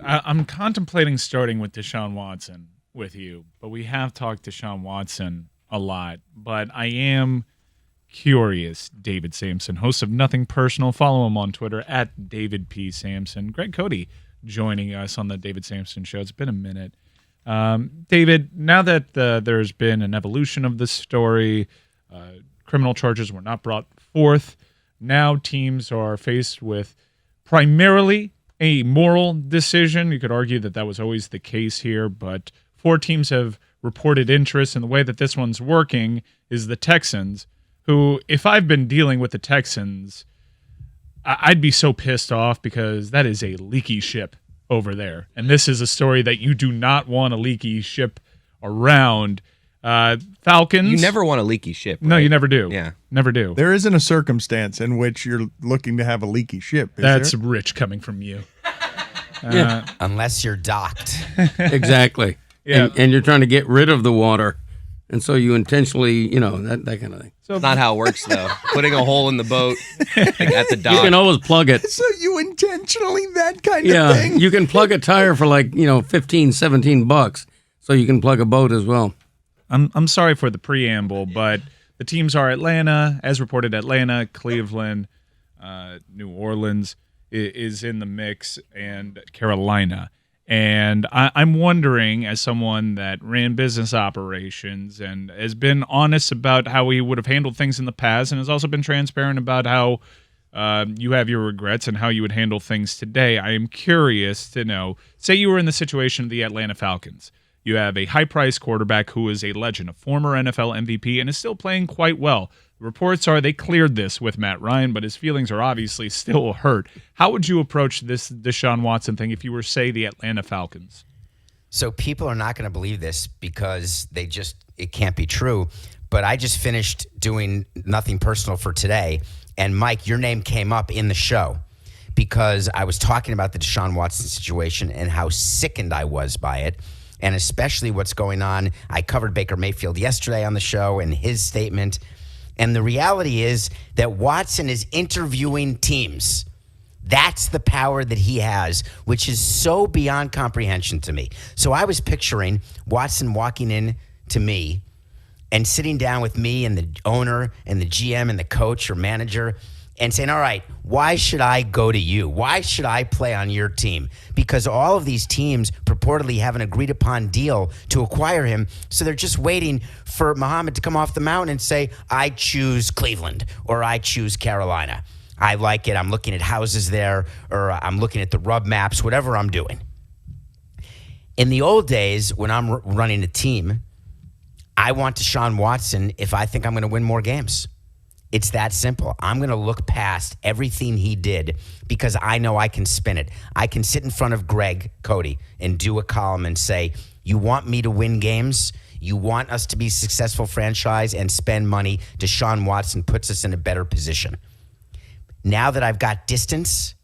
I'm contemplating starting with Deshaun Watson with you, but we have talked Deshaun Watson a lot. But I am curious, David Samson, host of Nothing Personal. Follow him on Twitter at David P. Samson. Greg Cote joining us on the David Samson Show. It's been a minute. David, now that there's been an evolution of this story, criminal charges were not brought forth. Now teams are faced with primarily a moral decision. You could argue that was always the case here, but 4 teams have reported interest, and the way that this one's working is the Texans, who, if I've been dealing with the Texans, I'd be so pissed off because that is a leaky ship over there. And this is a story that you do not want a leaky ship around. Falcons. You never want a leaky ship. Right? No, you never do. Yeah. Never do. There isn't a circumstance in which you're looking to have a leaky ship. That's there? rich coming from you. Unless you're docked. Exactly. Yeah. And you're trying to get rid of the water. And so you intentionally, that kind of thing. So It's not how it works, though. Putting a hole in the boat like at the dock. You can always plug it. So you intentionally that kind of thing? You can plug a tire for like, $15, $17. So you can plug a boat as well. I'm sorry for the preamble, but the teams are Atlanta, as reported. Atlanta, Cleveland, New Orleans is in the mix, and Carolina. And I'm wondering, as someone that ran business operations and has been honest about how he would have handled things in the past, and has also been transparent about how you have your regrets and how you would handle things today, I am curious to know, say you were in the situation of the Atlanta Falcons. You have a high-priced quarterback who is a legend, a former NFL MVP, and is still playing quite well. The reports are they cleared this with Matt Ryan, but his feelings are obviously still hurt. How would you approach this Deshaun Watson thing if you were, say, the Atlanta Falcons? So people are not going to believe this because it can't be true. But I just finished doing Nothing Personal for today. And Mike, your name came up in the show because I was talking about the Deshaun Watson situation and how sickened I was by it. And especially what's going on. I covered Baker Mayfield yesterday on the show and his statement. And the reality is that Watson is interviewing teams. That's the power that he has, which is so beyond comprehension to me. So I was picturing Watson walking in to me and sitting down with me and the owner and the GM and the coach or manager and saying, all right, why should I go to you? Why should I play on your team? Because all of these teams purportedly have an agreed upon deal to acquire him. So they're just waiting for Muhammad to come off the mountain and say, I choose Cleveland or I choose Carolina. I like it. I'm looking at houses there or I'm looking at the rub maps, whatever I'm doing. In the old days, when I'm running a team, I want Deshaun Watson if I think I'm going to win more games. It's that simple. I'm going to look past everything he did because I know I can spin it. I can sit in front of Greg Cote and do a column and say, you want me to win games? You want us to be a successful franchise and spend money? Deshaun Watson puts us in a better position. Now that I've got distance,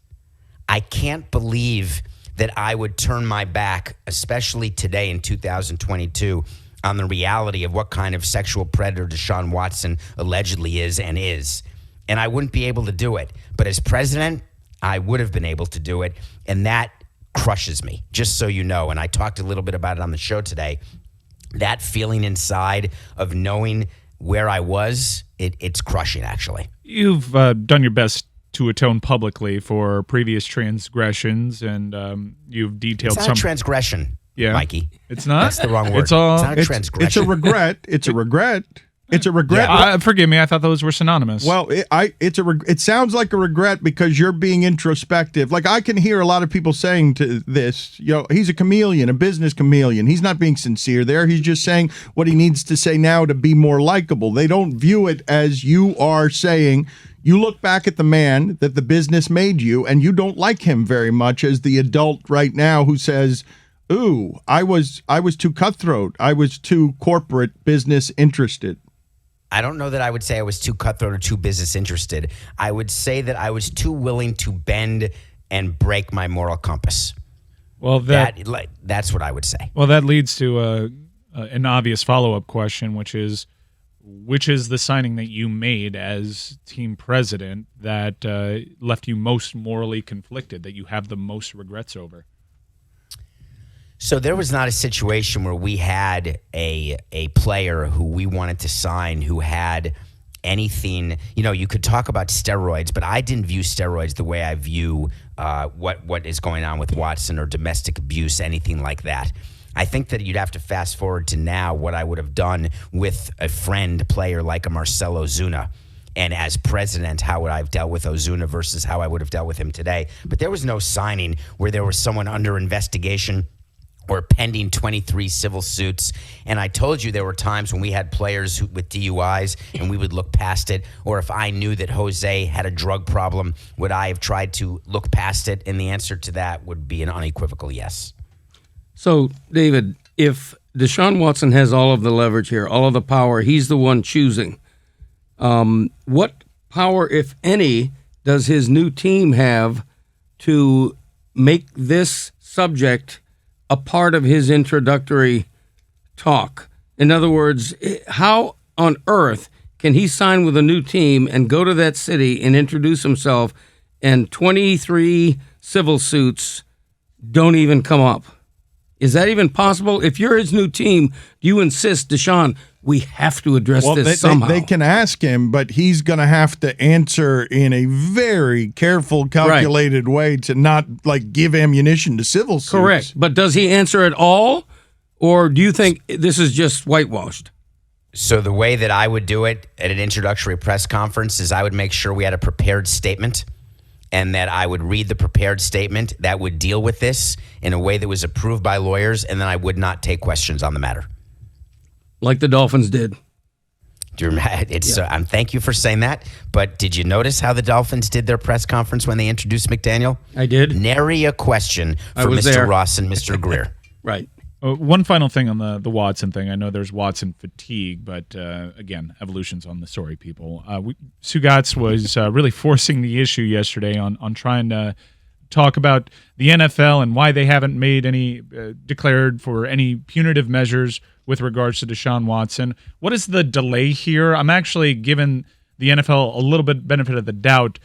I can't believe that I would turn my back, especially today in 2022, on the reality of what kind of sexual predator Deshaun Watson allegedly is and is. And I wouldn't be able to do it. But as president, I would have been able to do it. And that crushes me, just so you know. And I talked a little bit about it on the show today. That feeling inside of knowing where I was, it's crushing, actually. You've done your best to atone publicly for previous transgressions, and you've detailed It's not a transgression. Yeah. Mikey. It's not? That's the wrong word. It's not a transgression. It's a regret. It's a regret. It's a regret. Forgive me. I thought those were synonymous. Well, it sounds like a regret because you're being introspective. Like I can hear a lot of people saying to this, he's a chameleon, a business chameleon. He's not being sincere there. He's just saying what he needs to say now to be more likable. They don't view it as you are saying. You look back at the man that the business made you, and you don't like him very much as the adult right now who says, ooh, I was too cutthroat. I was too corporate business interested. I don't know that I would say I was too cutthroat or too business interested. I would say that I was too willing to bend and break my moral compass. Well, that's what I would say. Well, that leads to an obvious follow-up question, which is the signing that you made as team president that left you most morally conflicted, that you have the most regrets over? So there was not a situation where we had a player who we wanted to sign who had anything. You could talk about steroids, but I didn't view steroids the way I view what is going on with Watson or domestic abuse, anything like that. I think that you'd have to fast forward to now what I would have done with a friend player like a Marcell Ozuna. And as president, how would I have dealt with Ozuna versus how I would have dealt with him today? But there was no signing where there was someone under investigation or pending 23 civil suits. And I told you there were times when we had players with DUIs and we would look past it. Or if I knew that Jose had a drug problem, would I have tried to look past it? And the answer to that would be an unequivocal yes. So, David, if Deshaun Watson has all of the leverage here, all of the power, he's the one choosing. What power, if any, does his new team have to make this subject a part of his introductory talk? In other words, how on earth can he sign with a new team and go to that city and introduce himself and 23 civil suits don't even come up? Is that even possible? If you're his new team, do you insist, Deshaun, we have to address this somehow? They can ask him, but he's going to have to answer in a very careful, calculated way to not give ammunition to civil suits. Correct. But does he answer at all, or do you think this is just whitewashed? So the way that I would do it at an introductory press conference is I would make sure we had a prepared statement, and that I would read the prepared statement that would deal with this in a way that was approved by lawyers, and then I would not take questions on the matter. Like the Dolphins did. Thank you for saying that, but did you notice how the Dolphins did their press conference when they introduced McDaniel? I did. Nary a question for Mr. there. Ross and Mr. Greer. Right. One final thing on the Watson thing. I know there's Watson fatigue, but again, evolution's on the story, people. Stugotz was really forcing the issue yesterday on trying to talk about the NFL and why they haven't made any declared for any punitive measures with regards to Deshaun Watson. What is the delay here? I'm actually giving the NFL a little bit benefit of the doubt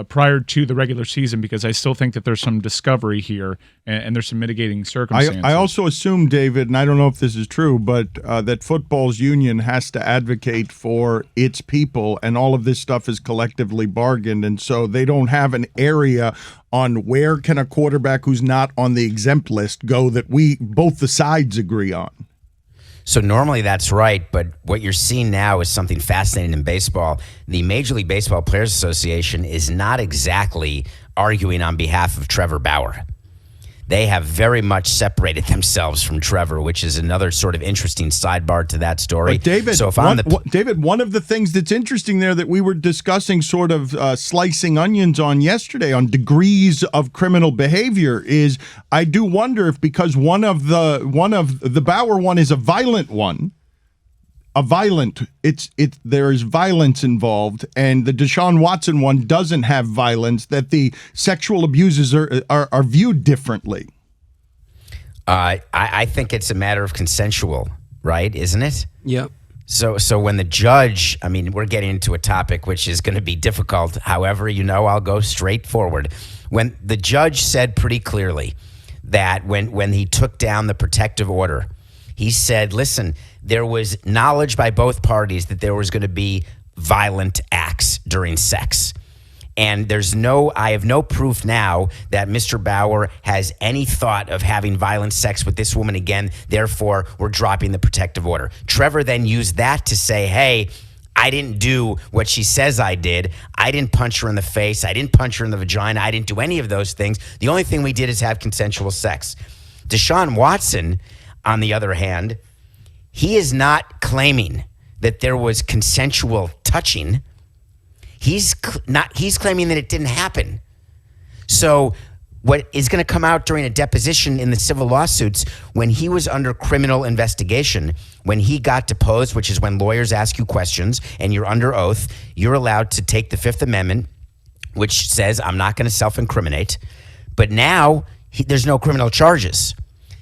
prior to the regular season, because I still think that there's some discovery here and there's some mitigating circumstances. I also assume, David, and I don't know if this is true, but that football's union has to advocate for its people, and all of this stuff is collectively bargained, and so they don't have an area on where can a quarterback who's not on the exempt list go that both the sides agree on. So normally that's right, but what you're seeing now is something fascinating in baseball. The Major League Baseball Players Association is not exactly arguing on behalf of Trevor Bauer. They have very much separated themselves from Trevor, which is another sort of interesting sidebar to that story. But David, so if David, one of the things that's interesting there that we were discussing sort of slicing onions on yesterday on degrees of criminal behavior is I do wonder if because one of the Bauer one is a violent one, there is violence involved, and the Deshaun Watson one doesn't have violence, that the sexual abuses are viewed differently. I think it's a matter of consensual, right? Isn't it? Yeah. So when the judge, we're getting into a topic which is going to be difficult. However, I'll go straight forward. When the judge said pretty clearly that when he took down the protective order, he said, listen, there was knowledge by both parties that there was going to be violent acts during sex. And I have no proof now that Mr. Bauer has any thought of having violent sex with this woman again. Therefore, we're dropping the protective order. Trevor then used that to say, hey, I didn't do what she says I did. I didn't punch her in the face. I didn't punch her in the vagina. I didn't do any of those things. The only thing we did is have consensual sex. Deshaun Watson, on the other hand, he is not claiming that there was consensual touching. He's claiming that it didn't happen. So what is going to come out during a deposition in the civil lawsuits, when he was under criminal investigation, when he got deposed, which is when lawyers ask you questions and you're under oath, you're allowed to take the Fifth Amendment, which says I'm not going to self-incriminate. But now there's no criminal charges.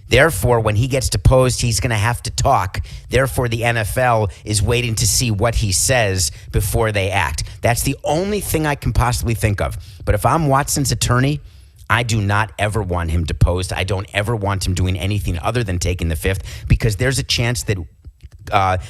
Therefore, when he gets deposed, he's going to have to talk. Therefore, the NFL is waiting to see what he says before they act. That's the only thing I can possibly think of. But if I'm Watson's attorney, I do not ever want him deposed. I don't ever want him doing anything other than taking the fifth, because there's a chance that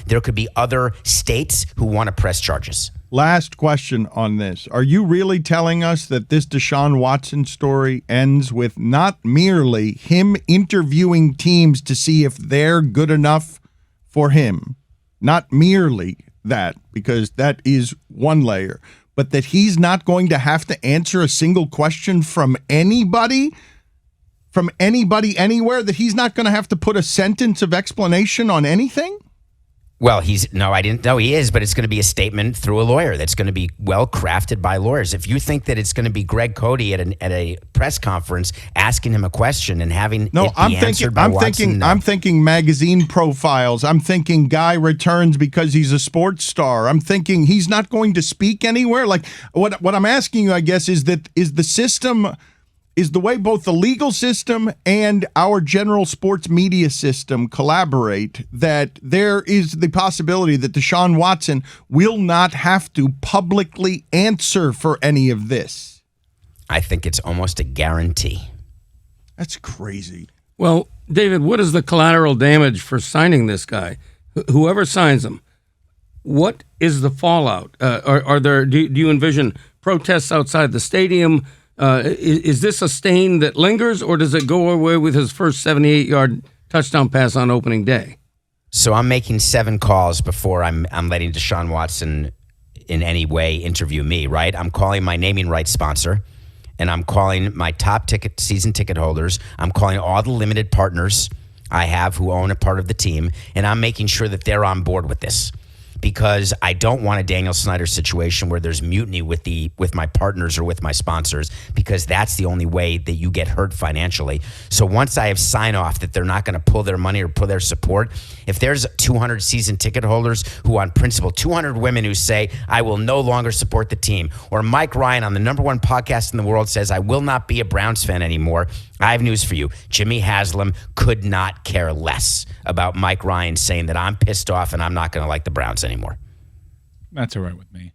there could be other states who want to press charges. Last question on this. Are you really telling us that this Deshaun Watson story ends with not merely him interviewing teams to see if they're good enough for him, not merely that, because that is one layer, but that he's not going to have to answer a single question from anybody anywhere, that he's not going to have to put a sentence of explanation on anything? Well, I didn't know he is, but it's going to be a statement through a lawyer that's going to be well crafted by lawyers. If you think that it's going to be Greg Cote at a press conference asking him a question and having I'm thinking magazine profiles. I'm thinking guy returns because he's a sports star. I'm thinking he's not going to speak anywhere. Like what I'm asking you, I guess, is the system. Is the way both the legal system and our general sports media system collaborate, that there is the possibility that Deshaun Watson will not have to publicly answer for any of this? I think it's almost a guarantee. That's crazy. Well, David, what is the collateral damage for signing this guy? Whoever signs him, what is the fallout? Are there? Do you envision protests outside the stadium? Is this a stain that lingers, or does it go away with his first 78-yard touchdown pass on opening day? So I'm making 7 calls before I'm letting Deshaun Watson in any way interview me, right? I'm calling my naming rights sponsor, and I'm calling my top season ticket holders. I'm calling all the limited partners I have who own a part of the team, and I'm making sure that they're on board with this, because I don't want a Daniel Snyder situation where there's mutiny with my partners or with my sponsors, because that's the only way that you get hurt financially. So once I have sign off that they're not going to pull their money or pull their support, if there's 200 season ticket holders who on principle, 200 women who say, I will no longer support the team, or Mike Ryan on the #1 podcast in the world says, I will not be a Browns fan anymore, I have news for you. Jimmy Haslam could not care less about Mike Ryan saying that I'm pissed off and I'm not going to like the Browns anymore. That's all right with me.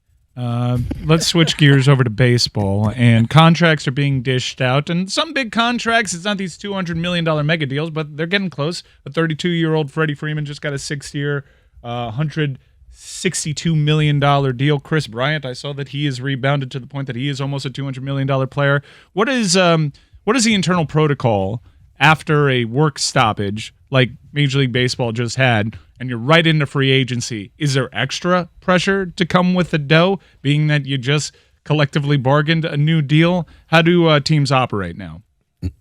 Let's switch gears over to baseball. And contracts are being dished out. And some big contracts, it's not these $200 million mega deals, but they're getting close. A 32-year-old Freddie Freeman just got a 6-year, $162 million deal. Chris Bryant, I saw that he has rebounded to the point that he is almost a $200 million player. What is the internal protocol after a work stoppage like Major League Baseball just had, and you're right into free agency? Is there extra pressure to come with the dough, being that you just collectively bargained a new deal? How do teams operate now?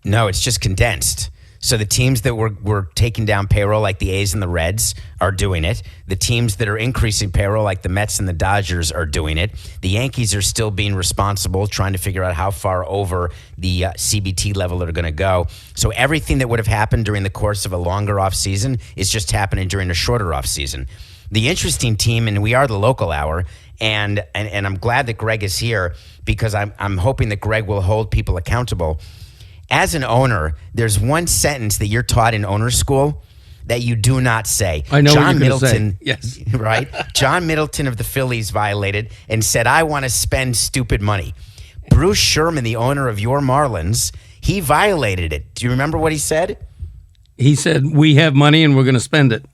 No, it's just condensed. So the teams that were taking down payroll, like the A's and the Reds, are doing it. The teams that are increasing payroll, like the Mets and the Dodgers, are doing it. The Yankees are still being responsible, trying to figure out how far over the CBT level they're going to go. So everything that would have happened during the course of a longer offseason is just happening during a shorter offseason. The interesting team, and we are the local hour, and I'm glad that Greg is here, because I'm hoping that Greg will hold people accountable. As an owner, there's one sentence that you're taught in owner school that you do not say. I know John what you're Middleton, say. Yes. Right? John Middleton of the Phillies violated and said, I want to spend stupid money. Bruce Sherman, the owner of your Marlins, he violated it. Do you remember what he said? He said, we have money and we're going to spend it.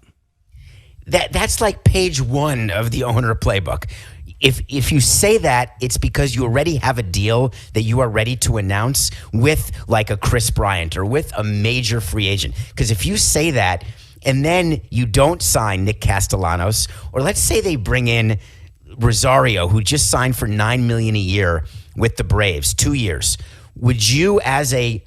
That's like page 1 of the owner playbook. If you say that, it's because you already have a deal that you are ready to announce with like a Chris Bryant or with a major free agent. Because if you say that and then you don't sign Nick Castellanos, or let's say they bring in Rosario, who just signed for $9 million a year with the Braves, 2 years, would you, as a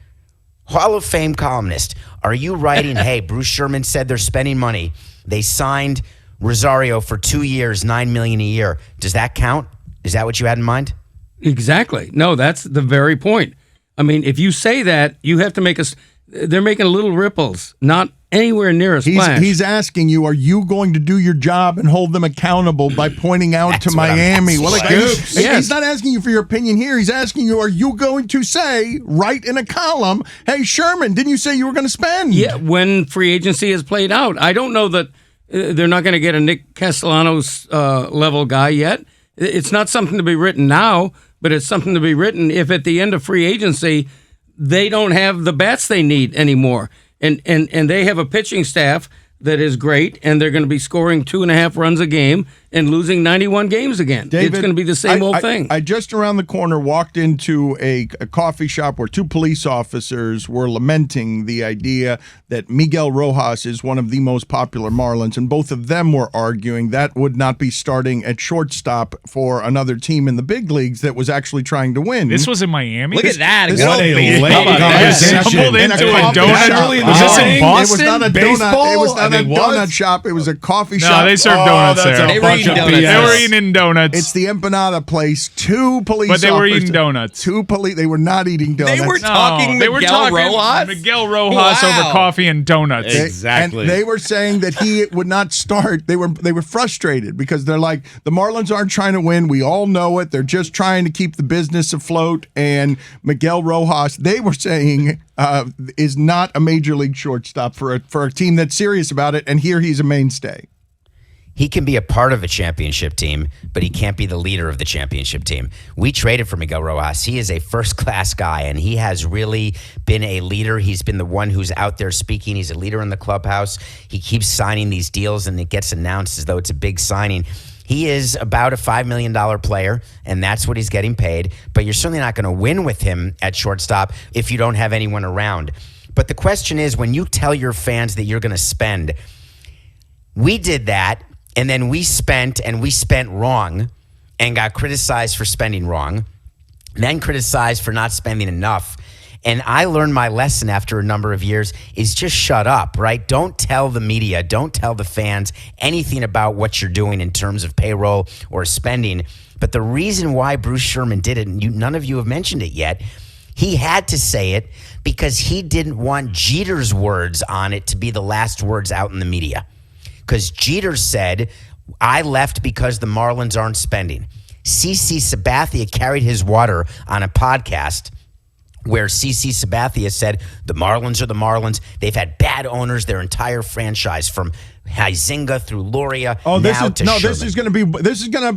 Hall of Fame columnist, are you writing, hey, Bruce Sherman said they're spending money, they signed Rosario for 2 years, $9 million a year. Does that count? Is that what you had in mind? Exactly. No, that's the very point. I mean, if you say that, you have to make us. They're making little ripples, not anywhere near a splash. He's asking you, are you going to do your job and hold them accountable by pointing out to Miami? Well, he's not asking you for your opinion here. He's asking you, are you going to say, write in a column, hey, Sherman, didn't you say you were going to spend? Yeah, when free agency is played out. I don't know that they're not going to get a Nick Castellanos level guy yet. It's not something to be written now, but it's something to be written if at the end of free agency they don't have the bats they need anymore. And they have a pitching staff that is great, and they're going to be scoring 2.5 runs a game and losing 91 games again. David, it's going to be the same old thing. I just around the corner walked into a coffee shop where 2 police officers were lamenting the idea that Miguel Rojas is one of the most popular Marlins, and both of them were arguing that would not be starting at shortstop for another team in the big leagues that was actually trying to win. This was in Miami? Look at that. This- Good what old a baseball. late How about that? conversation. Stumbled In a into a coffee donut. shop. Was this in It Boston? was not a donut. Baseball? It was not I a mean, what? donut shop. It was a coffee No, shop. they served donuts that's there. a They were bunch eating of donuts. BS. They were eating donuts. It's the empanada place. 2 police But they were officers- eating donuts. 2 police. They were not eating donuts. They were talking they were Miguel talking Rojas? Miguel Rojas over Wow. coffee and donuts. Exactly. And they were saying that he would not start. They were frustrated because they're like, the Marlins aren't trying to win. We all know it. They're just trying to keep the business afloat. And Miguel Rojas, they were saying, is not a major league shortstop for a team that's serious about it. And here he's a mainstay. He can be a part of a championship team, but he can't be the leader of the championship team. We traded for Miguel Rojas. He is a first-class guy, and he has really been a leader. He's been the one who's out there speaking. He's a leader in the clubhouse. He keeps signing these deals, and it gets announced as though it's a big signing. He is about a $5 million player, and that's what he's getting paid. But you're certainly not going to win with him at shortstop if you don't have anyone around. But the question is, when you tell your fans that you're going to spend, we did that. And then we spent wrong and got criticized for spending wrong, then criticized for not spending enough. And I learned my lesson after a number of years is just shut up, right? Don't tell the media, don't tell the fans anything about what you're doing in terms of payroll or spending. But the reason why Bruce Sherman did it, and none of you have mentioned it yet, he had to say it because he didn't want Jeter's words on it to be the last words out in the media. Because Jeter said, I left because the Marlins aren't spending. CC Sabathia carried his water on a podcast where CC Sabathia said, the Marlins are the Marlins. They've had bad owners their entire franchise, from Huizinga through Loria.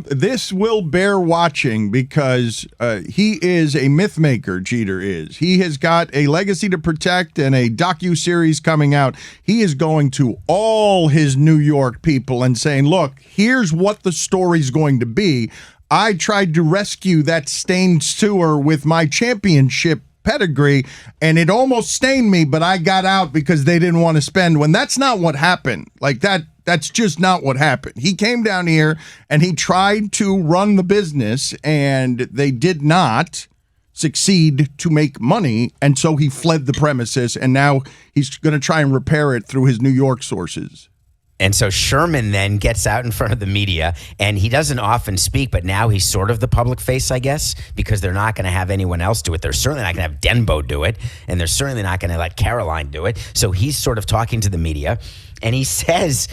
This will bear watching because he is a myth maker. Jeter is. He has got a legacy to protect and a docu-series coming out. He is going to all his New York people and saying, look, here's what the story's going to be. I tried to rescue that stained sewer with my championship pedigree, and it almost stained me, but I got out because they didn't want to spend, when that's not what happened. Like that's just not what happened. He came down here and he tried to run the business, and they did not succeed to make money, and so he fled the premises, and now he's going to try and repair it through his New York sources. And so Sherman then gets out in front of the media, and he doesn't often speak, but now he's sort of the public face, I guess, because they're not going to have anyone else do it. They're certainly not going to have Denbo do it, and they're certainly not going to let Caroline do it. So he's sort of talking to the media, and he says,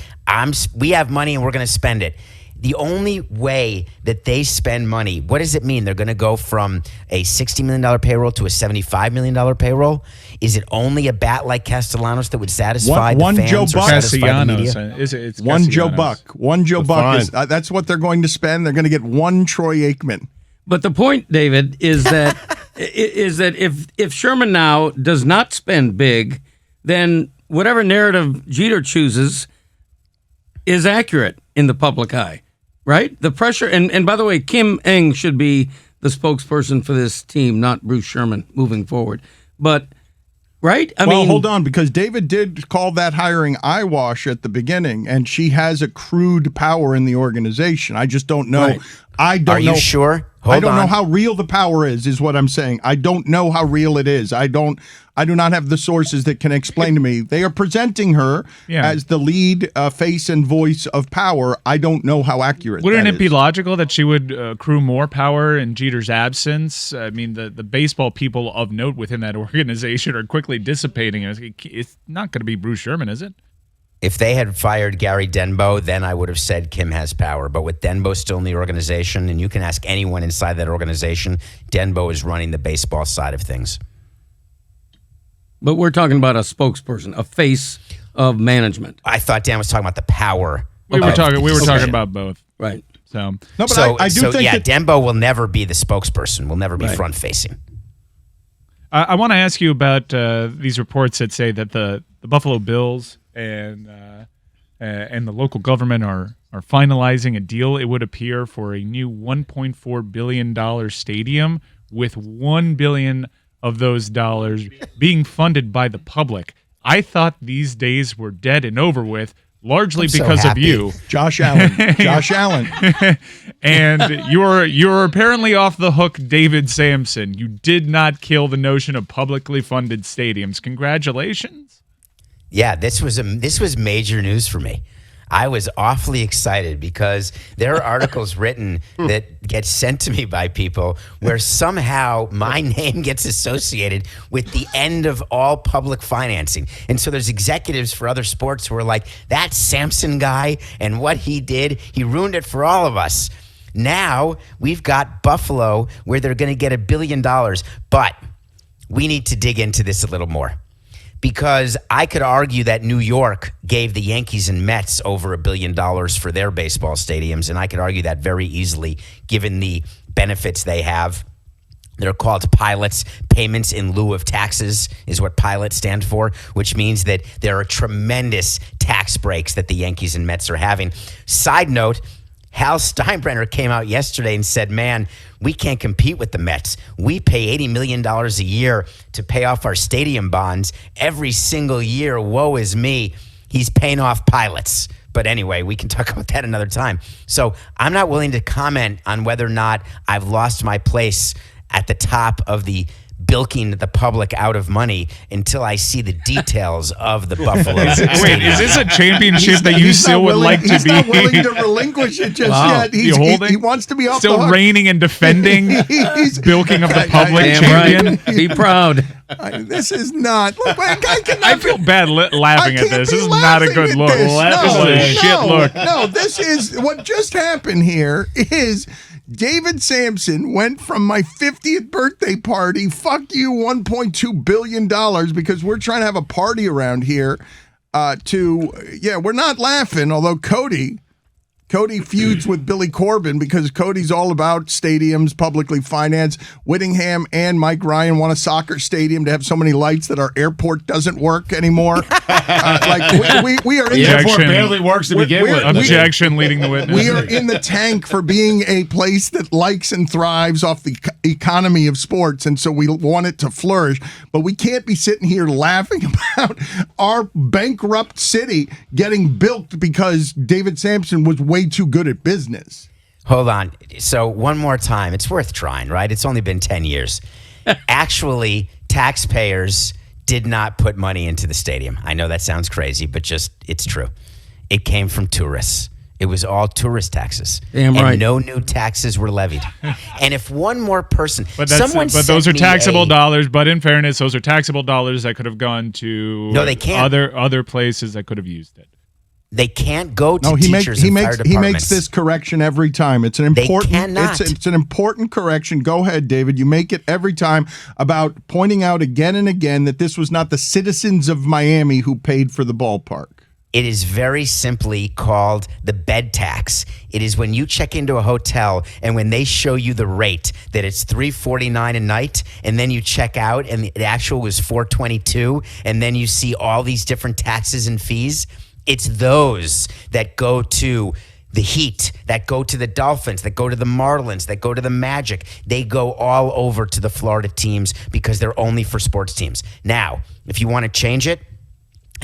we have money and we're going to spend it. The only way that they spend money, what does it mean? They're going to go from a $60 million payroll to a $75 million payroll? Is it only a bat like Castellanos that would satisfy the fans Joe or Buck? satisfy the media? It's One Joe Castellanos. Buck. One Joe Buck is that's what they're going to spend. They're going to get one Troy Aikman. But the point, David, is that if Sherman now does not spend big, then whatever narrative Jeter chooses is accurate in the public eye, right? The pressure, and by the way, Kim Eng should be the spokesperson for this team, not Bruce Sherman moving forward. But right? I mean, hold on, because David did call that hiring eyewash at the beginning, and she has accrued power in the organization. I just don't know. Right. I don't know. Are you sure? I don't know how real the power is what I'm saying. I don't know how real it is. I do not have the sources that can explain to me. They are presenting her as the lead face and voice of power. I don't know how accurate Wouldn't that it be is. logical that she would accrue more power in Jeter's absence? I mean, the baseball people of note within that organization are quickly dissipating. It's not going to be Bruce Sherman, is it? If they had fired Gary Denbo, then I would have said Kim has power. But with Denbo still in the organization, and you can ask anyone inside that organization, Denbo is running the baseball side of things. but we're talking about a spokesperson, a face of management. I thought Dan was talking about the power. We were talking Okay. about both. Right. So No, but So, I do think yeah, that Denbo will never be the spokesperson, will never be Right. front-facing. I want to ask you about these reports that say that the Buffalo Bills and the local government are finalizing a deal, it would appear, for a new $1.4 billion stadium, with $1 billion of those dollars being funded by the public. I thought these days were dead and over with, largely because of you. Josh Allen. Josh Allen. And you're apparently off the hook, David Samson. You did not kill the notion of publicly funded stadiums. Congratulations. Yeah, this was major news for me. I was awfully excited because there are articles written that get sent to me by people where somehow my name gets associated with the end of all public financing. And so there's executives for other sports who are like, that Samson guy and what he did, he ruined it for all of us. Now we've got Buffalo where they're going to get $1 billion, but we need to dig into this a little more. Because I could argue that New York gave the Yankees and Mets over $1 billion for their baseball stadiums, and I could argue that very easily given the benefits they have. They're called pilots. Payments in lieu of taxes is what pilots stand for, which means that there are tremendous tax breaks that the Yankees and Mets are having. Side note, Hal Steinbrenner came out yesterday and said, man, we can't compete with the Mets. We pay $80 million a year to pay off our stadium bonds every single year. Woe is me. He's paying off pilots. But anyway, we can talk about that another time. So I'm not willing to comment on whether or not I've lost my place at the top of the bilking the public out of money until I see the details of the Buffalo. Wait, is this a championship that you still would like to be? He's not willing to relinquish it just yet. He wants to be off still the hook. reigning and defending bilking of the public champion. Right. Be proud. This is not. Look, I feel bad laughing at this. This is not a good look. This is a shit look. No, this is what just happened here is David Samson went from my 50th birthday party, fuck you, $1.2 billion, because we're trying to have a party around here, we're not laughing, although Cody feuds with Billy Corbin because Cody's all about stadiums, publicly financed. Whittingham and Mike Ryan want a soccer stadium to have so many lights that our airport doesn't work anymore. We are in the airport barely works to begin with. Objection leading the witness. We are in the tank for being a place that likes and thrives off the economy of sports, and so we want it to flourish. But we can't be sitting here laughing about our bankrupt city getting built because David Samson was way too good at business. Hold on. So one more time. It's worth trying, right? It's only been 10 years. Actually, taxpayers did not put money into the stadium. I know that sounds crazy, but it's true. It came from tourists. It was all tourist taxes. Damn right. And no new taxes were levied. And if one more person... But those are taxable dollars. But in fairness, those are taxable dollars that could have gone to they can't. other places that could have used it. They can't go to teachers and fire departments. He makes this correction every time. It's an important. They cannot. It's an important correction. Go ahead, David. You make it every time about pointing out again and again that this was not the citizens of Miami who paid for the ballpark. It is very simply called the bed tax. It is when you check into a hotel and when they show you the rate that it's $349 a night, and then you check out and the actual was $422, and then you see all these different taxes and fees. It's those that go to the Heat, that go to the Dolphins, that go to the Marlins, that go to the Magic. They go all over to the Florida teams because they're only for sports teams. Now, if you want to change it,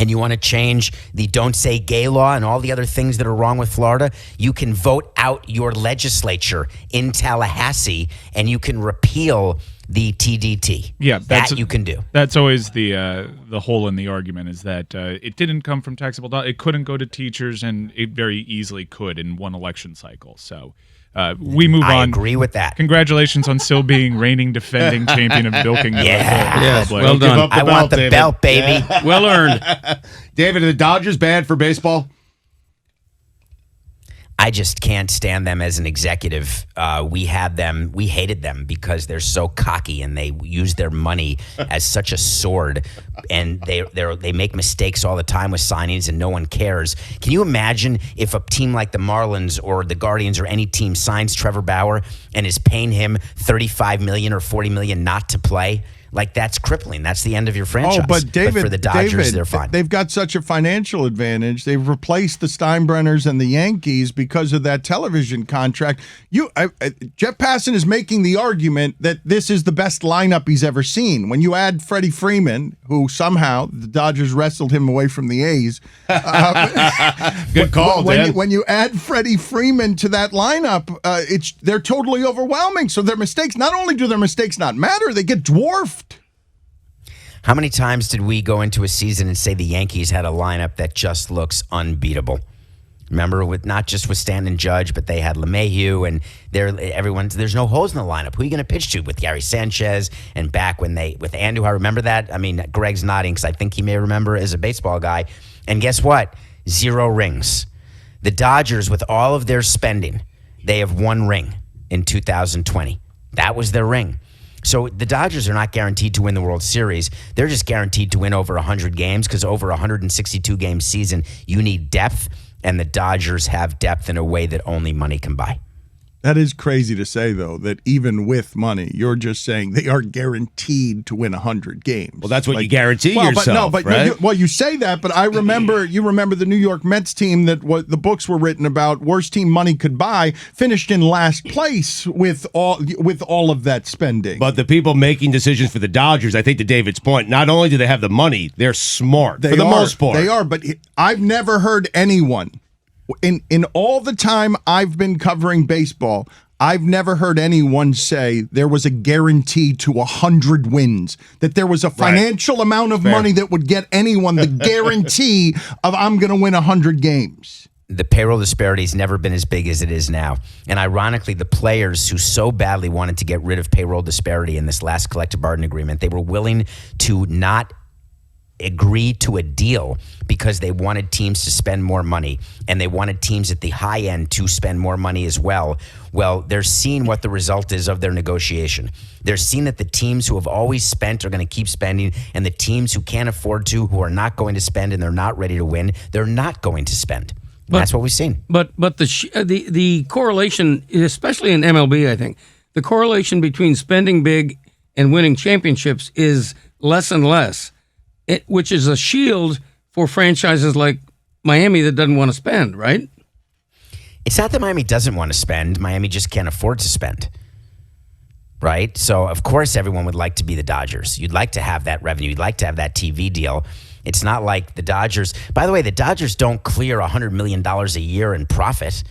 and you want to change the Don't Say Gay law and all the other things that are wrong with Florida, you can vote out your legislature in Tallahassee, and you can repeal the TDT. Yeah, you can do. That's always the hole in the argument is that it didn't come from taxable dollars. It couldn't go to teachers, and it very easily could in one election cycle. So we move on. I agree with that. Congratulations on still being reigning defending champion of bilking. Yes, well done. I want the belt, baby. Yeah. Well earned. David, are the Dodgers bad for baseball? I just can't stand them as an executive. We hated them because they're so cocky and they use their money as such a sword, and they make mistakes all the time with signings and no one cares. Can you imagine if a team like the Marlins or the Guardians or any team signs Trevor Bauer and is paying him $35 million or $40 million not to play? Like, that's crippling. That's the end of your franchise. Oh, but David, for the Dodgers, David, they're fine. They've got such a financial advantage. They've replaced the Steinbrenners and the Yankees because of that television contract. Jeff Passan is making the argument that this is the best lineup he's ever seen. When you add Freddie Freeman, who somehow the Dodgers wrestled him away from the A's. Good call, Dan. When you add Freddie Freeman to that lineup, they're totally overwhelming. So their mistakes, not only do their mistakes not matter, they get dwarfed. How many times did we go into a season and say the Yankees had a lineup that just looks unbeatable? Remember, not just with Stanton Judge, but they had LeMahieu, and there's no holes in the lineup. Who are you going to pitch to with Gary Sanchez and back with Andujar? Remember that? I mean, Greg's nodding because I think he may remember as a baseball guy. And guess what? 0 rings. The Dodgers, with all of their spending, they have 1 ring in 2020. That was their ring. So the Dodgers are not guaranteed to win the World Series. They're just guaranteed to win over 100 games because over 162-game season, you need depth, and the Dodgers have depth in a way that only money can buy. That is crazy to say, though, that even with money, you're just saying they are guaranteed to win 100 games. Well, that's what you guarantee yourself, right? You say that, but you remember the New York Mets team that the books were written about, worst team money could buy, finished in last place with all of that spending. But the people making decisions for the Dodgers, I think to David's point, not only do they have the money, they're smart for the most part. They are, but I've never heard anyone. In all the time I've been covering baseball, I've never heard anyone say there was a guarantee to 100 wins, that there was a financial amount of money that would get anyone the guarantee of I'm going to win 100 games. The payroll disparity has never been as big as it is now. And ironically, the players who so badly wanted to get rid of payroll disparity in this last collective bargaining agreement, they were willing to not agree to a deal because they wanted teams to spend more money, and they wanted teams at the high end to spend more money as well. Well, they're seeing what the result is of their negotiation. They're seeing that the teams who have always spent are going to keep spending, and the teams who can't afford to, who are not going to spend and they're not ready to win, they're not going to spend. That's what we've seen. But the correlation, especially in MLB, I think, the correlation between spending big and winning championships is less and less. Which is a shield for franchises like Miami that doesn't want to spend, right? It's not that Miami doesn't want to spend. Miami just can't afford to spend, right? So, of course, everyone would like to be the Dodgers. You'd like to have that revenue. You'd like to have that TV deal. It's not like the Dodgers. By the way, the Dodgers don't clear $100 million a year in profit,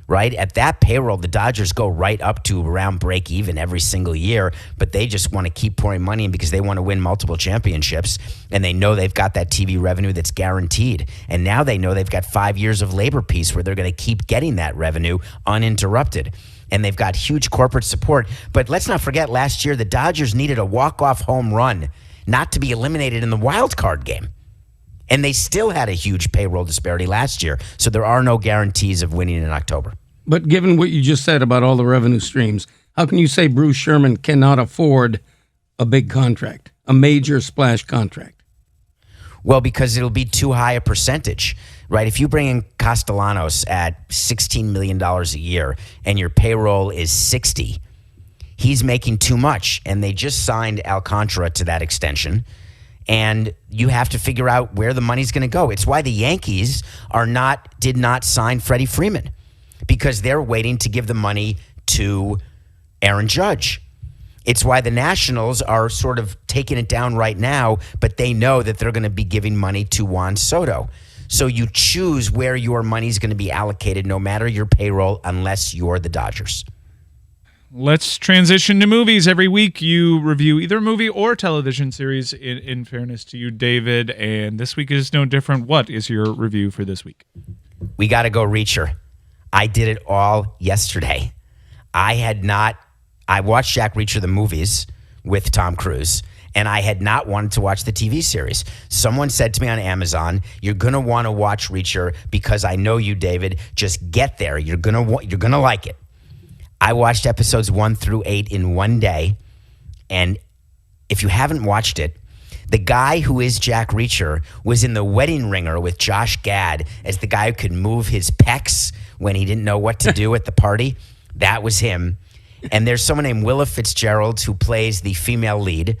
right? At that payroll, the Dodgers go right up to around break even every single year, but they just want to keep pouring money in because they want to win multiple championships, and they know they've got that TV revenue that's guaranteed. And now they know they've got 5 years of labor peace where they're going to keep getting that revenue uninterrupted. And they've got huge corporate support. But let's not forget, last year, the Dodgers needed a walk-off home run not to be eliminated in the wild card game. And they still had a huge payroll disparity last year. So there are no guarantees of winning in October. But given what you just said about all the revenue streams, how can you say Bruce Sherman cannot afford a big contract, a major splash contract? Well, because it'll be too high a percentage, right? If you bring in Castellanos at $16 million a year and your payroll is $60, he's making too much. And they just signed Alcantara to that extension. And you have to figure out where the money's going to go. It's why the Yankees did not sign Freddie Freeman, because they're waiting to give the money to Aaron Judge. It's why the Nationals are sort of taking it down right now, but they know that they're going to be giving money to Juan Soto. So you choose where your money's going to be allocated, no matter your payroll, unless you're the Dodgers. Let's transition to movies. Every week you review either a movie or television series, in fairness to you, David, and this week is no different. What is your review for this week? We got to go Reacher. I did it all yesterday. I watched Jack Reacher the movies with Tom Cruise, and I had not wanted to watch the TV series. Someone said to me on Amazon, "You're going to want to watch Reacher because I know you, David. Just get there. You're going to like it." I watched episodes 1 through 8 in one day, and if you haven't watched it, the guy who is Jack Reacher was in The Wedding Ringer with Josh Gad as the guy who could move his pecs when he didn't know what to do at the party. That was him. And there's someone named Willa Fitzgerald who plays the female lead.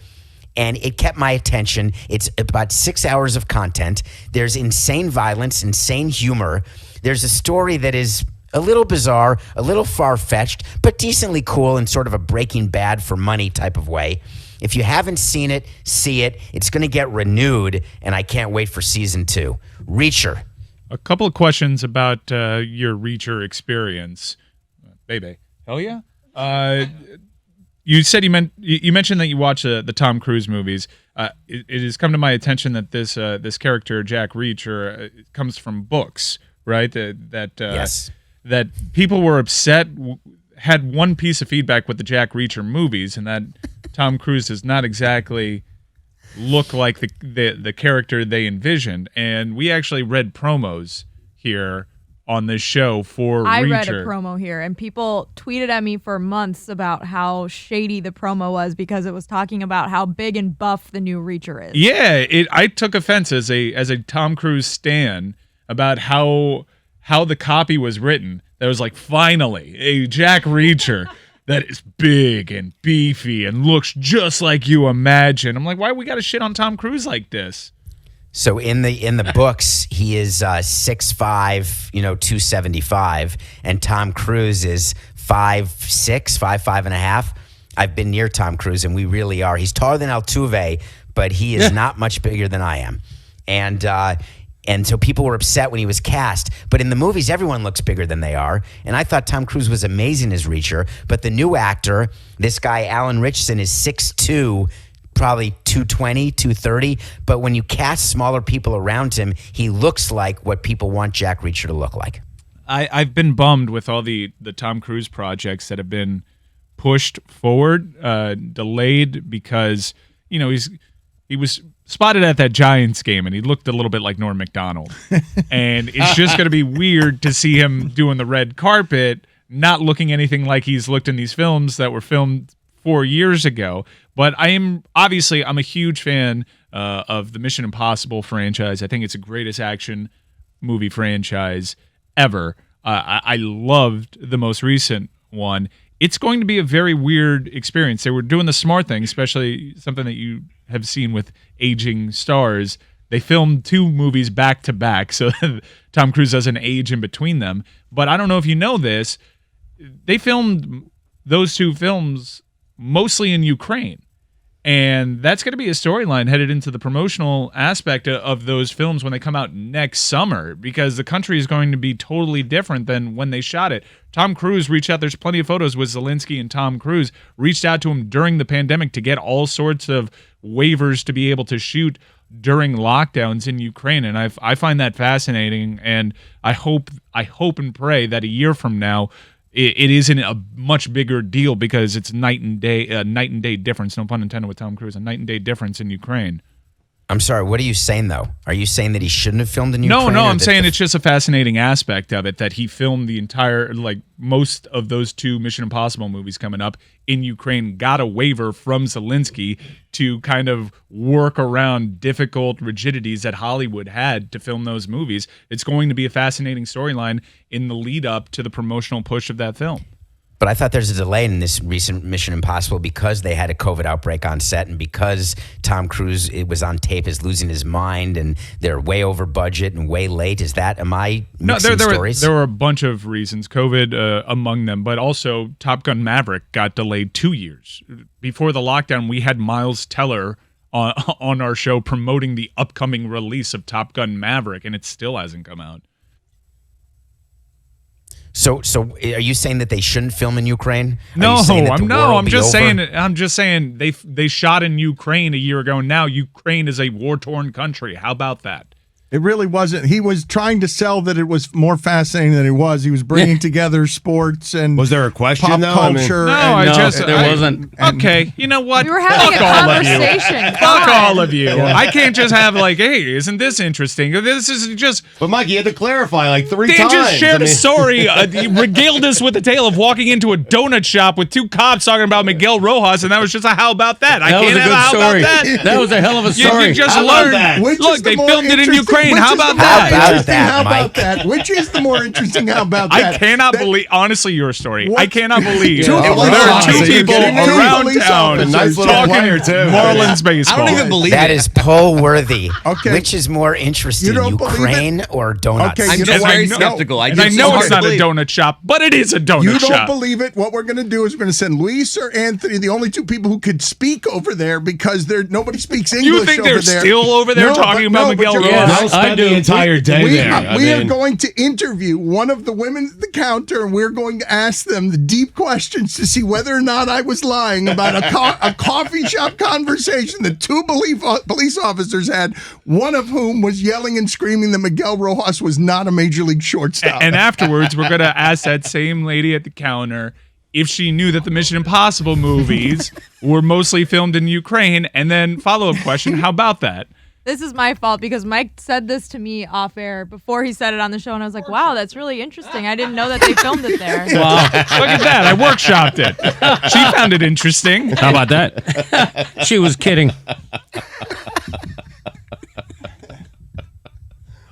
and it kept my attention. It's about 6 hours of content. There's insane violence, insane humor. There's a story that is a little bizarre, a little far-fetched, but decently cool in sort of a Breaking Bad for money type of way. If you haven't seen it, see it. It's going to get renewed, and I can't wait for season 2. Reacher. A couple of questions about your Reacher experience. Baby. Hell yeah. You said you mentioned that you watch the Tom Cruise movies. It has come to my attention that this character, Jack Reacher, comes from books, right? Yes. That people were upset, had one piece of feedback with the Jack Reacher movies, and that Tom Cruise does not exactly look like the character they envisioned. And we actually read promos here on this show for Reacher. I read a promo here, and people tweeted at me for months about how shady the promo was because it was talking about how big and buff the new Reacher is. Yeah, I took offense as a Tom Cruise stan about how the copy was written. That was like, finally, a Jack Reacher that is big and beefy and looks just like you imagine. I'm like, why we got to shit on Tom Cruise like this? So in the books, he is 6'5", 275, and Tom Cruise is 5'6", 5'5.5". I've been near Tom Cruise, and we really are. He's taller than Altuve, but he is not much bigger than I am. And so people were upset when he was cast. But in the movies, everyone looks bigger than they are. And I thought Tom Cruise was amazing as Reacher. But the new actor, this guy, Alan Ritchson, is 6'2", probably 220, 230. But when you cast smaller people around him, he looks like what people want Jack Reacher to look like. I've been bummed with all the Tom Cruise projects that have been pushed forward, delayed, because, he was spotted at that Giants game, and he looked a little bit like Norm Macdonald. And it's just going to be weird to see him doing the red carpet, not looking anything like he's looked in these films that were filmed 4 years ago. But I'm a huge fan of the Mission Impossible franchise. I think it's the greatest action movie franchise ever. I loved the most recent one. It's going to be a very weird experience. They were doing the smart thing, especially something that you have seen with aging stars. They filmed 2 movies back to back, so Tom Cruise doesn't age in between them. But I don't know if you know this, they filmed those 2 films mostly in Ukraine. And that's going to be a storyline headed into the promotional aspect of those films when they come out next summer, because the country is going to be totally different than when they shot it. Tom Cruise reached out. There's plenty of photos with Zelensky, and Tom Cruise reached out to him during the pandemic to get all sorts of waivers to be able to shoot during lockdowns in Ukraine. And I find that fascinating. And I hope and pray that a year from now, it isn't a much bigger deal, because it's night and day difference, no pun intended with Tom Cruise, a night and day difference in Ukraine. I'm sorry, what are you saying, though? Are you saying that he shouldn't have filmed in Ukraine? No, I'm saying it's just a fascinating aspect of it that he filmed the entire, most of those 2 Mission Impossible movies coming up in Ukraine, got a waiver from Zelensky to kind of work around difficult rigidities that Hollywood had to film those movies. It's going to be a fascinating storyline in the lead up to the promotional push of that film. But I thought there's a delay in this recent Mission Impossible because they had a COVID outbreak on set, and because Tom Cruise, it was on tape, is losing his mind, and they're way over budget and way late. Am I mixing stories? There were a bunch of reasons, COVID among them, but also Top Gun Maverick got delayed 2 years. Before the lockdown, we had Miles Teller on our show promoting the upcoming release of Top Gun Maverick, and it still hasn't come out. So are you saying that they shouldn't film in Ukraine? No, I'm just saying they shot in Ukraine a year ago, and now Ukraine is a war-torn country. How about that? It really wasn't. He was trying to sell that it was more fascinating than it was. He was bringing together sports and was there a question pop though? culture. There wasn't. Okay, you know what? We were having a conversation. Fuck all of you. I can't just have hey, isn't this interesting? This is just. But Mike, you had to clarify 3 Dan times. just shared a story. He regaled us with the tale of walking into a donut shop with 2 cops talking about Miguel Rojas, and that was just a how about that? That was a good story. About that. That was a hell of a story. You just learned. Which Look, is the they more filmed it in interesting Ukraine. How about How that? about that, How about Mike? that? Which is the more interesting? How about that? I cannot believe, honestly, your story. What? I cannot believe Yeah. there It was are awesome. two So you're people getting two around police town officers. Nice little talking player, too. Marlins baseball. I don't even believe That it. is poll worthy. Okay. Which is more interesting, You don't believe Ukraine or donuts? Okay, I'm you know just what? very No. skeptical. And I just know so it's hard not to a believe. donut shop, but it is a donut You don't shop. believe it. What we're going to do is we're going to send Luis or Anthony, the only two people who could speak over there because nobody speaks English You think over they're there. still over there talking about but Miguel you're- Rojas? Yes, They'll spend I do. the entire day we, there. I we are mean, going to interview one of the women at the counter, and we're going to ask them the deep questions to see whether or not I was lying about a coffee shop conversation that two police officers had, one of whom was yelling and screaming that Miguel Rojas was not a major league shortstop. And afterwards, we're going to ask that same lady at the counter if she knew that the Mission Impossible movies were mostly filmed in Ukraine. And then follow-up question, how about that? This is my fault because Mike said this to me off air before he said it on the show, and I was like, wow, that's really interesting. I didn't know that they filmed it there. Wow. Look at that. I workshopped it. She found it interesting. How about that? She was kidding.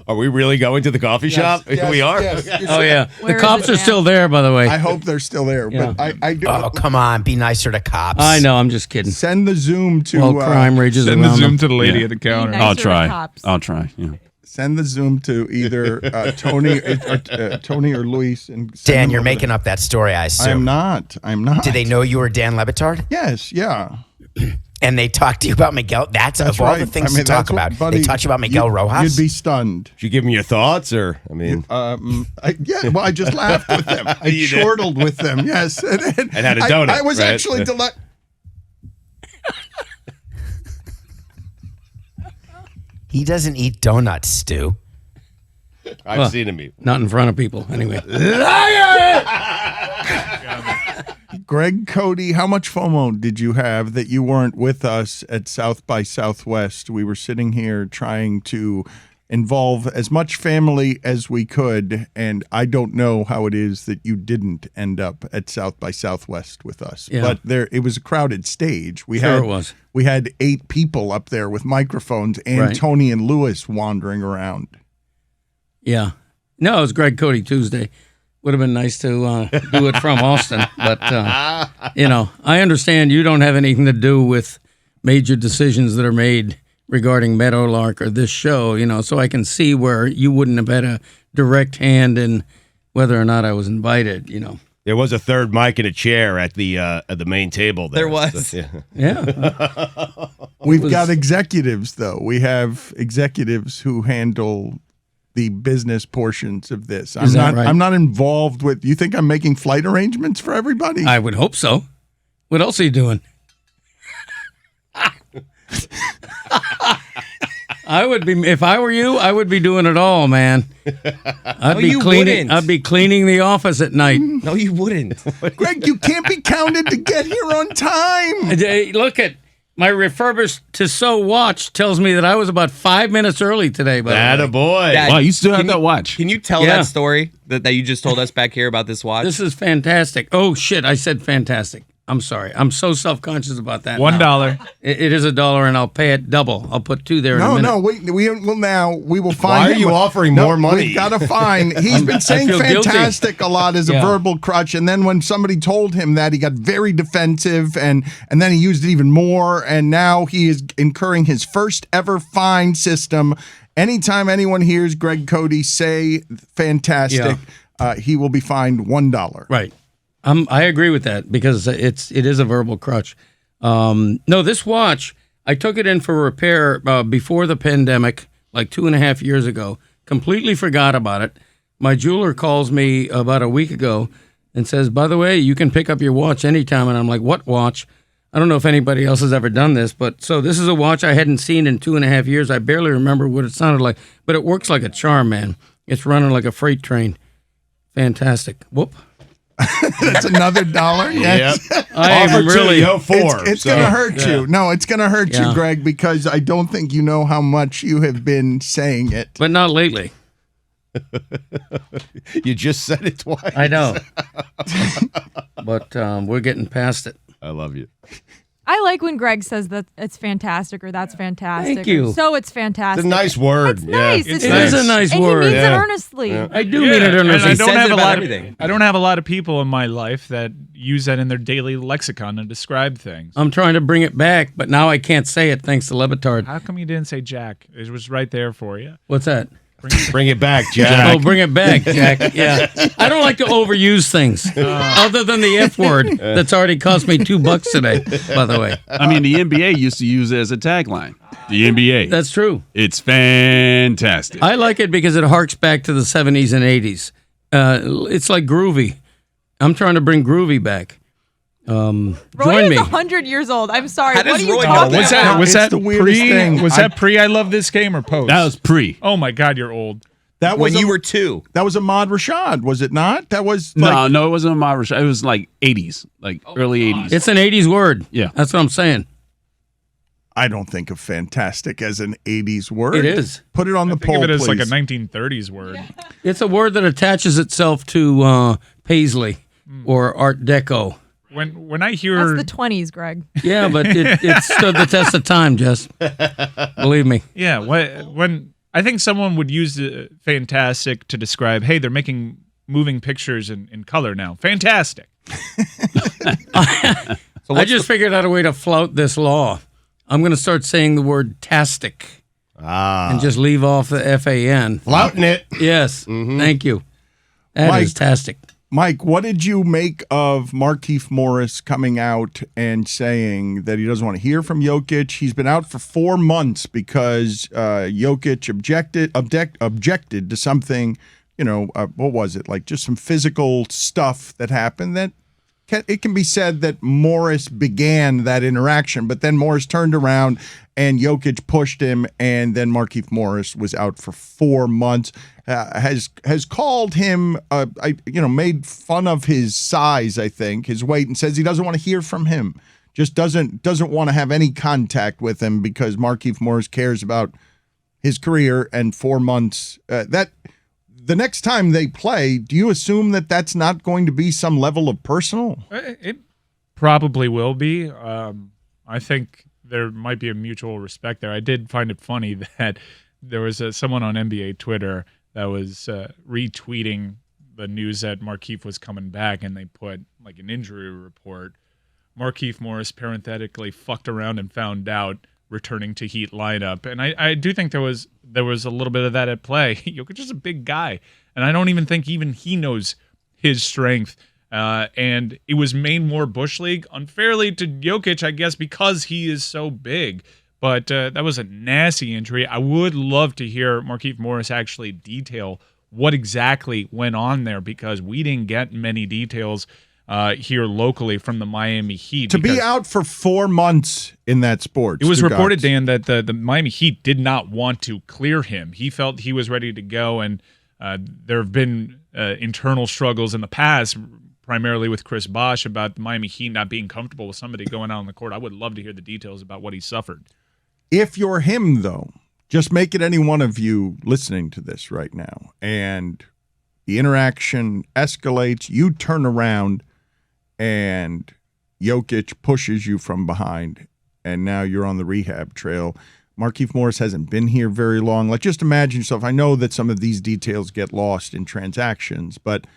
are we really going to the coffee shop? Yes, We are. yes. Oh, yeah. Where The is cops it are now? still there, by the way. I hope they're still there, Yeah. but I do. Oh, come on. Be nicer to cops. I know. I'm just kidding. Send the Zoom to Well, crime rages Send the around Zoom them. to the lady Yeah. at the counter. Nice. I'll Nicer to try. cops. I'll try. Yeah. Send the Zoom to either Tony or Luis. And send Dan, them you're over making there. up that story, I assume. I'm not. I'm not. Did they know you were Dan LeBatard? Yes. Yeah. And they talked to you about Miguel? That's That's of all right. the things I mean, to talk that's what- about. buddy, They talked about Miguel Rojas? You'd be stunned. Did you give me your thoughts, or I mean, Yeah, well, I just laughed with them. I You did? chortled with them, yes. And had a donut, I was right? actually delighted. He doesn't eat donuts, Stu. I've seen him eat. Not in front of people, anyway. Greg Cote, how much FOMO did you have that you weren't with us at South by Southwest? We were sitting here trying to involve as much family as we could, and I don't know how it is that you didn't end up at South by Southwest with us. Yeah. But it was a crowded stage. Sure it was. We had 8 people up there with microphones and Right. Tony and Lewis wandering around. Yeah. No, it was Greg Cote Tuesday. Would have been nice to do it from Austin. But, I understand you don't have anything to do with major decisions that are made regarding Meadowlark or this show, so I can see where you wouldn't have had a direct hand in whether or not I was invited, There was a third mic in a chair at the main table. There was. So, yeah. Yeah. We've got executives, though. We have executives who handle the business portions of this. Is that right? I'm not involved with. You think I'm making flight arrangements for everybody? I would hope so. What else are you doing? I would be, if I were you, I would be doing it all, man. I'd be you cleaning. wouldn't. I'd be cleaning the office at night. No, you wouldn't. Greg, you can't be counted to get here on time. Look at my refurbished Tissot watch tells me that I was about 5 minutes early today. By That the a way. boy. Dad, Wow, you still have can that watch. Can you tell Yeah. that story that you just told us back here about this watch? This is fantastic. Oh shit! I said fantastic. I'm sorry. I'm so self-conscious about that. now. $1. It is $1, and I'll pay it double. I'll put 2 there in a No, minute. no, we will find. Why are him. you offering No, more money? We've got to find. He's been saying feel guilty. fantastic a lot as a Yeah. verbal crutch, and then when somebody told him that, he got very defensive, and then he used it even more, and now he is incurring his first ever fine system. Anytime anyone hears Greg Cote say fantastic, he will be fined $1. Right. I agree with that because it is a verbal crutch. No, this watch, I took it in for repair before the pandemic, like 2.5 years ago. Completely forgot about it. My jeweler calls me about a week ago and says, by the way, you can pick up your watch anytime. And I'm like, what watch? I don't know if anybody else has ever done this, but so this is a watch I hadn't seen in 2.5 years. I barely remember what it sounded like, but it works like a charm, man. It's running like a freight train. Fantastic. Whoop. That's another $1. Yes. Yep. I am Offer really. two, you owe 4. It's so, going to hurt you. No, it's going to hurt you, Yeah. Greg, because I don't think you know how much you have been saying it. But not lately. You just said it twice. I know. But we're getting past it. I love you. I like when Greg says that it's fantastic or that's fantastic. Thank you. So it's fantastic. It's a nice word. It's nice. Yeah. It's It nice. is a nice and word. he means Yeah. it earnestly. I do mean it and earnestly. I don't says have it a about lot everything. I don't have a lot of people in my life that use that in their daily lexicon to describe things. I'm trying to bring it back, but now I can't say it thanks to LeBatard. How come you didn't say Jack? It was right there for you. What's that? Bring it back, Jack. Oh, bring it back, Jack. Yeah. I don't like to overuse things, other than the F word that's already cost me $2 today, by the way. I mean, the NBA used to use it as a tagline. The NBA. That's true. It's fantastic. I like it because it harks back to the 70s and 80s. It's like groovy. I'm trying to bring groovy back. Roy Join is me. 100 years old. I'm sorry. How What does are you Roy know talking that? about? Was It's that the weirdest pre? thing. Was that pre? I love this game or post? That was pre. Oh my God, you're old. That When was you were 2. that was Ahmad Rashad, was it not? That was No, it wasn't Ahmad Rashad. It was like 80s, like early 80s. It's an 80s word. Yeah. That's what I'm saying. I don't think of fantastic as an 80s word. It is. Put it on the Think poll, of it as like a please. 1930s word. It's a word that attaches itself to Paisley or Art Deco. When I hear That's the 20s, Greg. Yeah, but it stood the test of time, Jess. Believe me. yeah, when I think someone would use fantastic to describe, hey, they're making moving pictures in color now. Fantastic. I just figured out a way to flout this law. I'm going to start saying the word tastic and just leave off the FAN. Flouting it. Yes. Thank you. That Mike. is tastic. Mike, what did you make of Markieff Morris coming out and saying that he doesn't want to hear from Jokic? He's been out for 4 months because Jokic objected to something, what was it? Like just some physical stuff that happened that it can be said that Morris began that interaction, but then Morris turned around and Jokic pushed him, and then Markieff Morris was out for 4 months. Has called him, made fun of his size, I think, his weight, and says he doesn't want to hear from him. Just doesn't want to have any contact with him because Markieff Morris cares about his career and 4 months. The next time they play, do you assume that that's not going to be some level of personal? It probably will be. I think there might be a mutual respect there. I did find it funny that there was someone on NBA Twitter that was retweeting the news that Markieff was coming back, and they put like an injury report. Markieff Morris parenthetically fucked around and found out, returning to Heat lineup. And I do think there was a little bit of that at play. Jokic is a big guy, and I don't even think even he knows his strength. And it was made more Bush League unfairly to Jokic, I guess, because he is so big. But that was a nasty injury. I would love to hear Markieff Morris actually detail what exactly went on there, because we didn't get many details here locally from the Miami Heat. To be out for 4 months in that sport. It was Stugotz. reported, Dan, that the Miami Heat did not want to clear him. He felt he was ready to go, and there have been internal struggles in the past, primarily with Chris Bosh, about the Miami Heat not being comfortable with somebody going out on the court. I would love to hear the details about what he suffered. If you're him, though, just make it any one of you listening to this right now, and the interaction escalates, you turn around, and Jokic pushes you from behind, and now you're on the rehab trail. Markieff Morris hasn't been here very long. Like, just imagine yourself. I know that some of these details get lost in transactions, but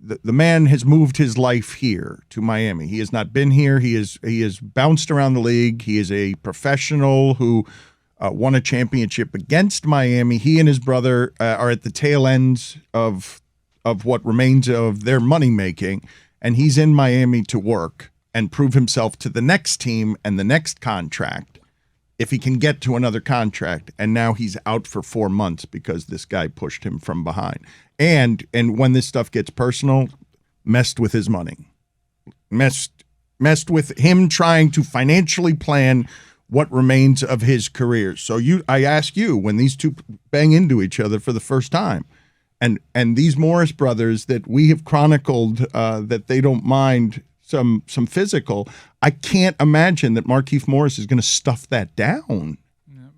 the man has moved his life here to Miami. He has not been here. He has bounced around the league. He is a professional who won a championship against Miami. He and his brother are at the tail ends of what remains of their money making, and he's in Miami to work and prove himself to the next team and the next contract, if he can get to another contract. And now he's out for 4 months because this guy pushed him from behind. And when this stuff gets personal, messed with his money, messed with him trying to financially plan what remains of his career. So I ask you, when these two bang into each other for the first time, and these Morris brothers that we have chronicled that they don't mind some physical, I can't imagine that Markieff Morris is going to stuff that down.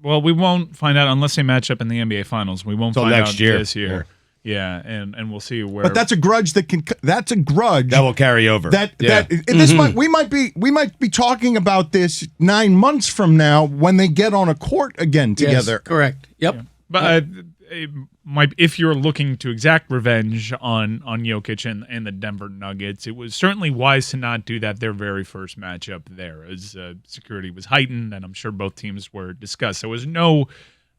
Well, we won't find out unless they match up in the NBA Finals. We won't find next out year. this year. Yeah, and we'll see where. But that's a grudge that's a grudge That will carry over. We might be talking about this 9 months from now when they get on a court again together. Yes, correct. Yep. Yeah. But if you're looking to exact revenge on Jokic and the Denver Nuggets, it was certainly wise to not do that their very first matchup there, as security was heightened, and I'm sure both teams were discussed. There was no,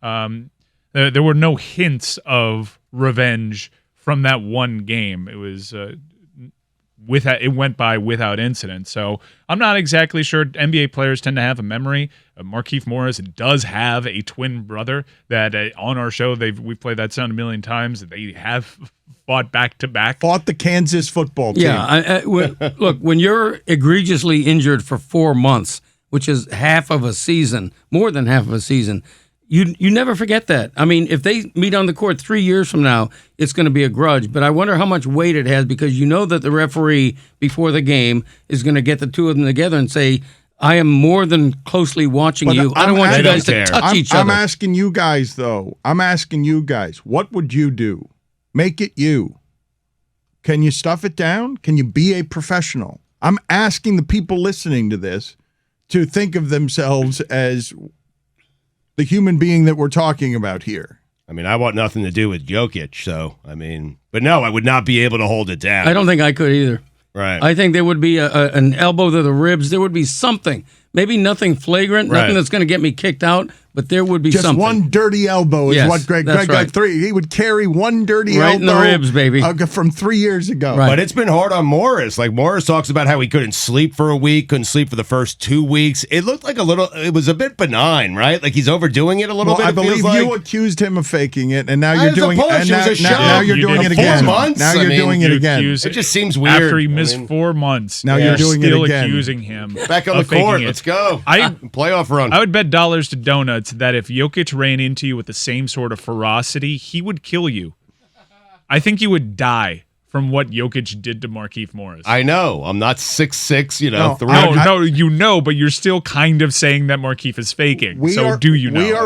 there were no hints of revenge from that one game. It was it went by without incident. So I'm not exactly sure. NBA players tend to have a memory. Markieff Morris does have a twin brother that on our show we've played that sound a million times. They have fought back to back. Fought the Kansas football team. Yeah. Look, when you're egregiously injured for 4 months, which is half of a season, more than half of a season, you never forget that. I mean, if they meet on the court 3 years from now, it's going to be a grudge. But I wonder how much weight it has, because you know that the referee before the game is going to get the two of them together and say, I am more than closely watching you. I don't want you guys to touch each other. I'm asking you guys, though. What would you do? Make it you. Can you stuff it down? Can you be a professional? I'm asking the people listening to this to think of themselves as the human being that we're talking about here. I mean, I want nothing to do with Jokic, so, I mean, but no, I would not be able to hold it down. I don't think I could either. Right. I think there would be an elbow to the ribs. There would be something. Maybe nothing flagrant, nothing that's going to get me kicked out, but there would be just something. One dirty elbow is what Greg got three. He would carry one dirty elbow. Right in the ribs, baby. From 3 years ago. Right. But it's been hard on Morris. Like, Morris talks about how he couldn't sleep for a week, couldn't sleep for the first 2 weeks. It looked like it was a bit benign, right? Like he's overdoing it a little bit. I believe you accused him of faking it, and now you're doing it. And now you're doing it again. 4 months? Now you're doing it again. It just seems weird. After he missed 4 months, now you're doing it again. Accusing him. Back on the court. Let's go. Playoff run. I would bet dollars to donuts that if Jokic ran into you with the same sort of ferocity, he would kill you. I think you would die from what Jokic did to Markieff Morris. I know. I'm not 6'6", No, but you're still kind of saying that Markieff is faking. We are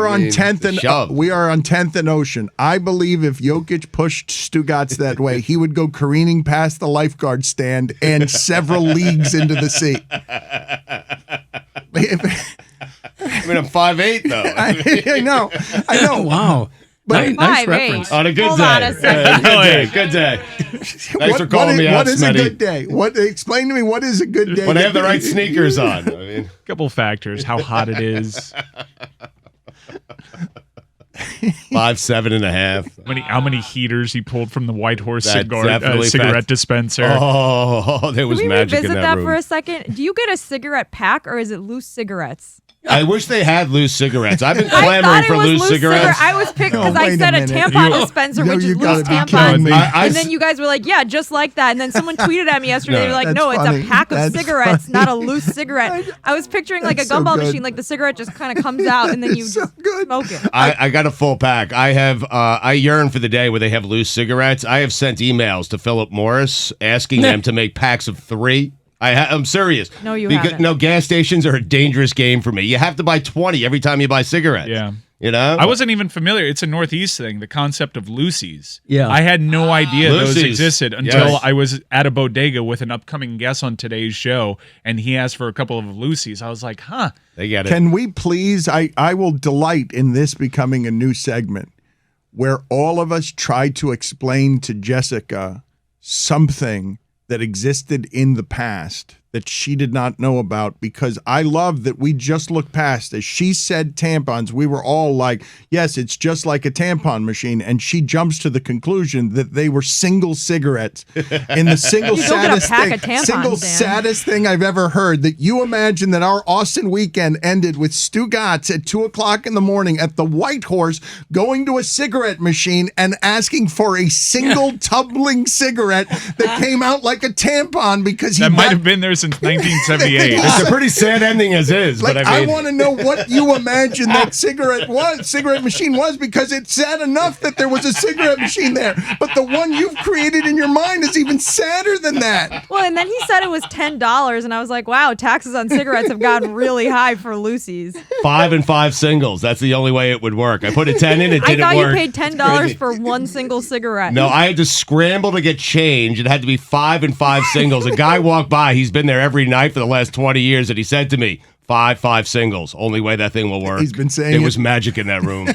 on 10th and Ocean. I believe if Jokic pushed Stugotz that way, he would go careening past the lifeguard stand and several leagues into the sea. I mean, I'm 5'8", though. I know. Wow. But nice reference. On a good Hold day. on a second. Good day. Thanks for calling me out, What is Smitty. a good day? Explain to me, what is a good day? When I have the right sneakers on. I mean, couple factors: how hot it is, 5'7.5". how many heaters he pulled from the White Horse That's cigarette dispenser. Oh, there was Can we magic in revisit that that room. for a second? Do you get a cigarette pack or is it loose cigarettes? I wish they had loose cigarettes. I've been I thought clamoring it for was loose cigarettes. I was picked because I wait said a a minute. tampon dispenser, which you is gotta loose be kidding tampons. me. And then you guys were like, yeah, just like that. And then someone tweeted at me yesterday. They were like, That's no, it's funny. a pack of That's cigarettes, funny. not a loose cigarette. I was picturing like a That's so gumball good. machine, like the cigarette just kind of comes out and then you It's so just good. smoke it. I got a full pack. I have. I yearn for the day where they have loose cigarettes. I have sent emails to Philip Morris asking them to make packs of 3. I'm serious. No, you haven't. No, gas stations are a dangerous game for me. You have to buy 20 every time you buy cigarettes. Yeah. You know? I wasn't even familiar. It's a Northeast thing, the concept of loosies. Yeah. I had no idea those Loosies. existed until Yes. I was at a bodega with an upcoming guest on today's show, and he asked for a couple of loosies. I was like, huh. They get it. Can we please, I will delight in this becoming a new segment where all of us try to explain to Jessica something that existed in the past that she did not know about, because I love that we just looked past. As she said tampons, we were all like, yes, it's just like a tampon machine. And she jumps to the conclusion that they were single cigarettes. And the single You don't get a saddest pack thing, of tampons, single Dan. saddest thing I've ever heard, that you imagine that our Austin weekend ended with Stugotz at 2:00 in the morning at the White Horse going to a cigarette machine and asking for a single tumbling cigarette that came out like a tampon because he That might got have been their since 1978. It's a pretty sad ending as is, Like, but I mean, want to know what you imagine that cigarette machine was, because it's sad enough that there was a cigarette machine there. But the one you've created in your mind is even sadder than that. Well, and then he said it was $10, and I was like, wow, taxes on cigarettes have gotten really high for Lucy's. 5 and 5 singles. That's the only way it would work. I put a 10 in, it I didn't thought work. you paid $10 for one single cigarette. No, I had to scramble to get change. It had to be 5 and 5 singles. A guy walked by. He's been there every night for the last 20 years, and he said to me, 5 singles. Only way that thing will work. He's been saying it it. was magic in that room.